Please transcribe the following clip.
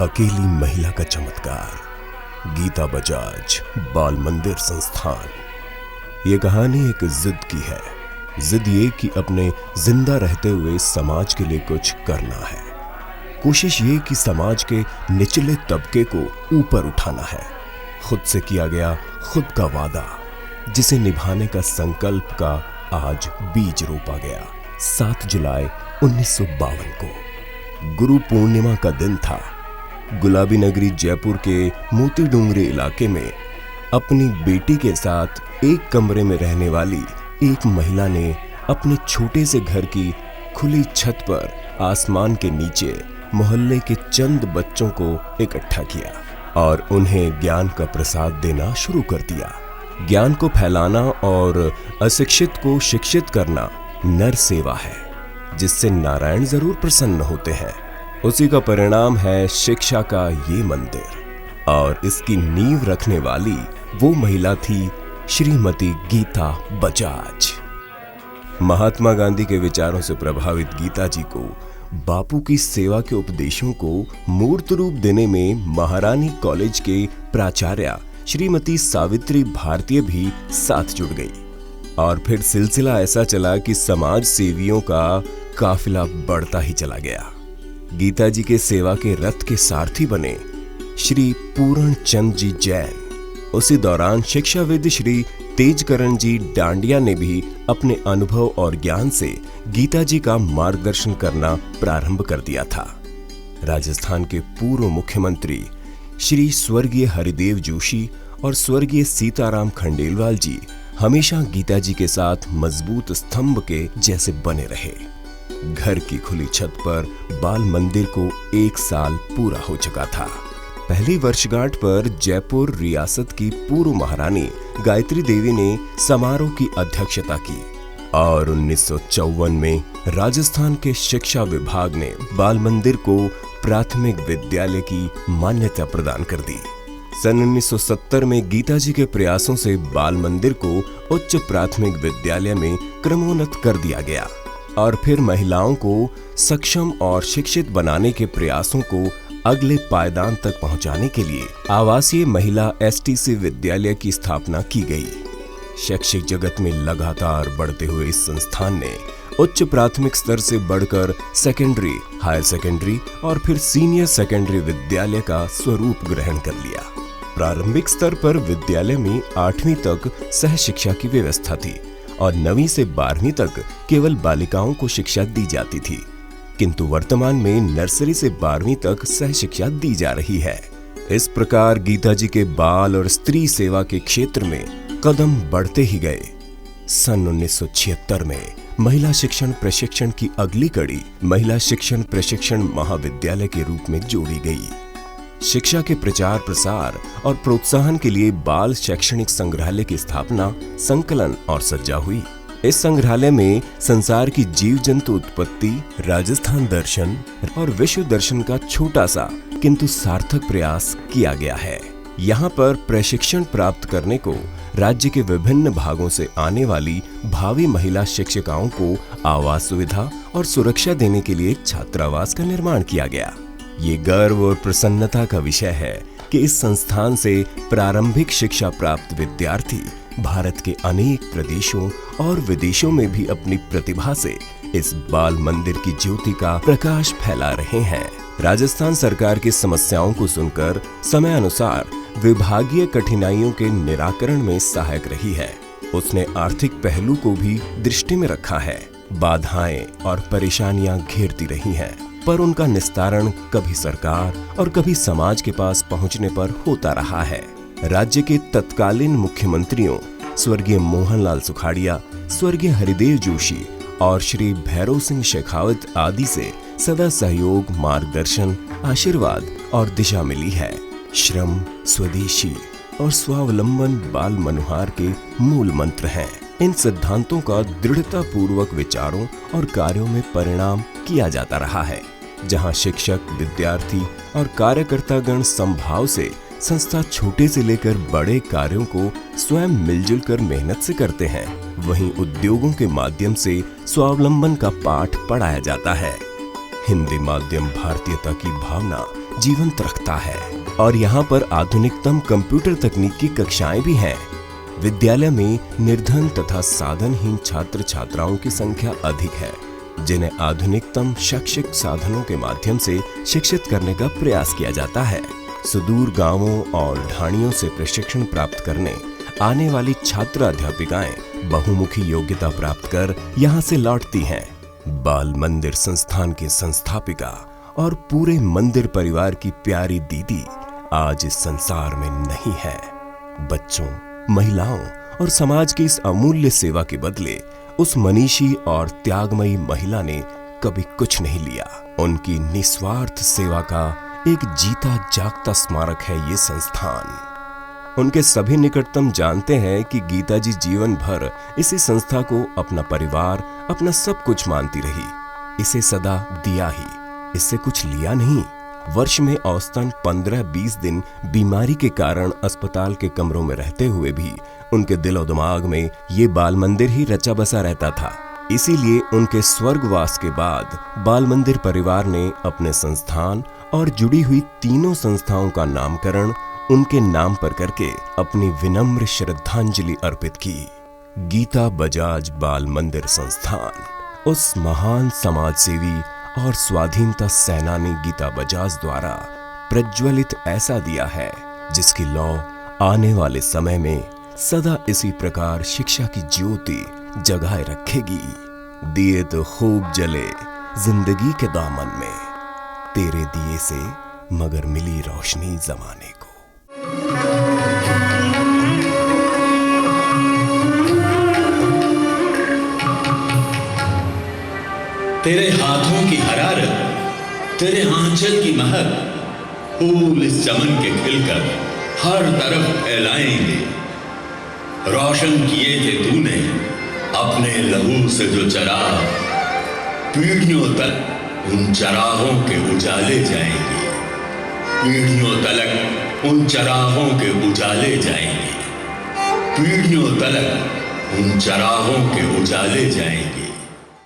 अकेली महिला का चमत्कार, गीता बजाज बाल मंदिर संस्थान। ये कहानी एक जिद की है। जिद ये कि अपने जिंदा रहते हुए समाज के लिए कुछ करना है। कोशिश ये कि समाज के निचले तबके को ऊपर उठाना है। खुद से किया गया खुद का वादा, जिसे निभाने का संकल्प का आज बीज रोपा गया। 7 जुलाई 1952 को गुरु पूर्णिमा का दिन था। गुलाबी नगरी जयपुर के मोती डूंगरी इलाके में अपनी बेटी के साथ एक कमरे में रहने वाली एक महिला ने अपने छोटे से घर की खुली छत पर आसमान के नीचे मोहल्ले के चंद बच्चों को इकट्ठा किया और उन्हें ज्ञान का प्रसाद देना शुरू कर दिया। ज्ञान को फैलाना और अशिक्षित को शिक्षित करना नर सेवा है, जिससे नारायण जरूर प्रसन्न होते हैं। उसी का परिणाम है शिक्षा का ये मंदिर, और इसकी नींव रखने वाली वो महिला थी श्रीमती गीता बजाज। महात्मा गांधी के विचारों से प्रभावित गीता जी को बापू की सेवा के उपदेशों को मूर्त रूप देने में महारानी कॉलेज के प्राचार्य श्रीमती सावित्री भारतीय भी साथ जुड़ गई। और फिर सिलसिला ऐसा चला कि समाज सेवियों का काफिला बढ़ता ही चला गया। गीता जी के सेवा के रथ के सारथी बने श्री पूर्ण चंद जी जैन। उसी दौरान शिक्षाविद श्री तेजकरण जी डांडिया ने भी अपने अनुभव और ज्ञान से गीता जी का मार्गदर्शन करना प्रारंभ कर दिया था। राजस्थान के पूर्व मुख्यमंत्री श्री स्वर्गीय हरिदेव जोशी और स्वर्गीय सीताराम खंडेलवाल जी हमेशा गीता जी के साथ मजबूत स्तंभ के जैसे बने रहे। घर की खुली छत पर बाल मंदिर को 1 साल पूरा हो चुका था। पहली वर्षगांठ पर जयपुर रियासत की पूर्व महारानी गायत्री देवी ने समारोह की अध्यक्षता की और 1954 में राजस्थान के शिक्षा विभाग ने बाल मंदिर को प्राथमिक विद्यालय की मान्यता प्रदान कर दी। सन 1970 में गीता जी के प्रयासों से बाल मंदिर को उच्च प्राथमिक विद्यालय में क्रमोन्नत कर दिया गया और फिर महिलाओं को सक्षम और शिक्षित बनाने के प्रयासों को अगले पायदान तक पहुंचाने के लिए आवासीय महिला एसटीसी विद्यालय की स्थापना की गई। शैक्षिक जगत में लगातार बढ़ते हुए इस संस्थान ने उच्च प्राथमिक स्तर से बढ़कर सेकेंडरी, हायर सेकेंडरी और फिर सीनियर सेकेंडरी विद्यालय का स्वरूप ग्रहण कर लिया। प्रारंभिक स्तर पर विद्यालय में 8वीं तक सह शिक्षा की व्यवस्था थी और 9वीं से 12वीं तक केवल बालिकाओं को शिक्षा दी जाती थी, किंतु वर्तमान में नर्सरी से 12वीं तक सह शिक्षा दी जा रही है। इस प्रकार गीता जी के बाल और स्त्री सेवा के क्षेत्र में कदम बढ़ते ही गए। सन 1976 में महिला शिक्षण प्रशिक्षण की अगली कड़ी महिला शिक्षण प्रशिक्षण महाविद्यालय के रूप में जोड़ी गई। शिक्षा के प्रचार प्रसार और प्रोत्साहन के लिए बाल शैक्षणिक संग्रहालय की स्थापना, संकलन और सज्जा हुई। इस संग्रहालय में संसार की जीव जंतु उत्पत्ति, राजस्थान दर्शन और विश्व दर्शन का छोटा सा किंतु सार्थक प्रयास किया गया है। यहाँ पर प्रशिक्षण प्राप्त करने को राज्य के विभिन्न भागों से आने वाली भावी महिला शिक्षिकाओं को आवास सुविधा और सुरक्षा देने के लिए छात्रावास का निर्माण किया गया। ये गर्व और प्रसन्नता का विषय है कि इस संस्थान से प्रारंभिक शिक्षा प्राप्त विद्यार्थी भारत के अनेक प्रदेशों और विदेशों में भी अपनी प्रतिभा से इस बाल मंदिर की ज्योति का प्रकाश फैला रहे हैं। राजस्थान सरकार की समस्याओं को सुनकर समय अनुसार विभागीय कठिनाइयों के निराकरण में सहायक रही है। उसने आर्थिक पहलू को भी दृष्टि में रखा है। बाधाएं और परेशानियां घेरती रही हैं, पर उनका निस्तारण कभी सरकार और कभी समाज के पास पहुंचने पर होता रहा है। राज्य के तत्कालीन मुख्यमंत्रियों स्वर्गीय मोहनलाल सुखाड़िया, स्वर्गीय हरिदेव जोशी और श्री भैरव सिंह शेखावत आदि से सदा सहयोग, मार्गदर्शन, आशीर्वाद और दिशा मिली है। श्रम, स्वदेशी और स्वावलंबन बाल मनोहार के मूल मंत्र हैं। इन सिद्धांतों का दृढ़ता पूर्वक विचारों और कार्यों में परिणाम किया जाता रहा है। जहां शिक्षक, विद्यार्थी और कार्यकर्तागण समभाव से संस्था छोटे से लेकर बड़े कार्यों को स्वयं मिलजुल कर मेहनत से करते हैं, वहीं उद्योगों के माध्यम से स्वावलंबन का पाठ पढ़ाया जाता है। हिंदी माध्यम भारतीयता की भावना जीवंत रखता है और यहाँ पर आधुनिकतम कंप्यूटर तकनीक की कक्षाएं भी हैं। विद्यालय में निर्धन तथा साधनहीन छात्र छात्राओं की संख्या अधिक है, जिन्हें आधुनिकतम शैक्षिक साधनों के माध्यम से शिक्षित करने का प्रयास किया जाता है। सुदूर गांवों और ढाणियों से प्रशिक्षण प्राप्त करने आने वाली छात्र अध्यापिकाएं बहुमुखी योग्यता प्राप्त कर यहाँ से लौटती हैं। बाल मंदिर संस्थान की संस्थापिका और पूरे मंदिर परिवार की प्यारी दीदी आज इस संसार में नहीं है। बच्चों, महिलाओं और समाज की इस अमूल्य सेवा के बदले उस मनीषी और त्यागमयी महिला ने कभी कुछ नहीं लिया। उनकी निस्वार्थ सेवा का एक जीता जागता स्मारक है ये संस्थान। उनके सभी निकटतम जानते हैं कि गीता जी जीवन भर इसी संस्था को अपना परिवार, अपना सब कुछ मानती रही। इसे सदा दिया ही, इससे कुछ लिया नहीं। वर्ष में औसतन 15-20 दिन बीमारी के कारण अस्पताल के कमरों में रहते हुए भी उनके दिलो दिमाग में ये बाल मंदिर ही रचा बसा रहता था। इसीलिए उनके स्वर्गवास के बाद बाल मंदिर परिवार ने अपने संस्थान और जुड़ी हुई तीनों संस्थाओं का नामकरण उनके नाम पर करके अपनी विनम्र श्रद्धांजलि अर्पित की। गीता बजाज बाल मंदिर संस्थान उस महान समाजसेवी और स्वाधीनता सेनानी गीता बजाज द्वारा प्रज्वलित ऐसा दिया है जिसकी लौ आने वाले समय में सदा इसी प्रकार शिक्षा की ज्योति जगाए रखेगी। दिए तो खूब जले जिंदगी के दामन में, तेरे दिए से मगर मिली रोशनी जमाने को। तेरे हाथों की हरारत, तेरे आंचल की महक, फूल इस चमन के खिलकर हर तरफ फैलाएंगे। रोशन किए थे तूने अपने लहू से जो चराग, पीढ़ियों तक उन चरागों के उजाले जाएंगे। पीढ़ियों तलक उन चरागों के उजाले जाएंगे। पीढ़ियों तलक उन चरागों के उजाले जाएंगे।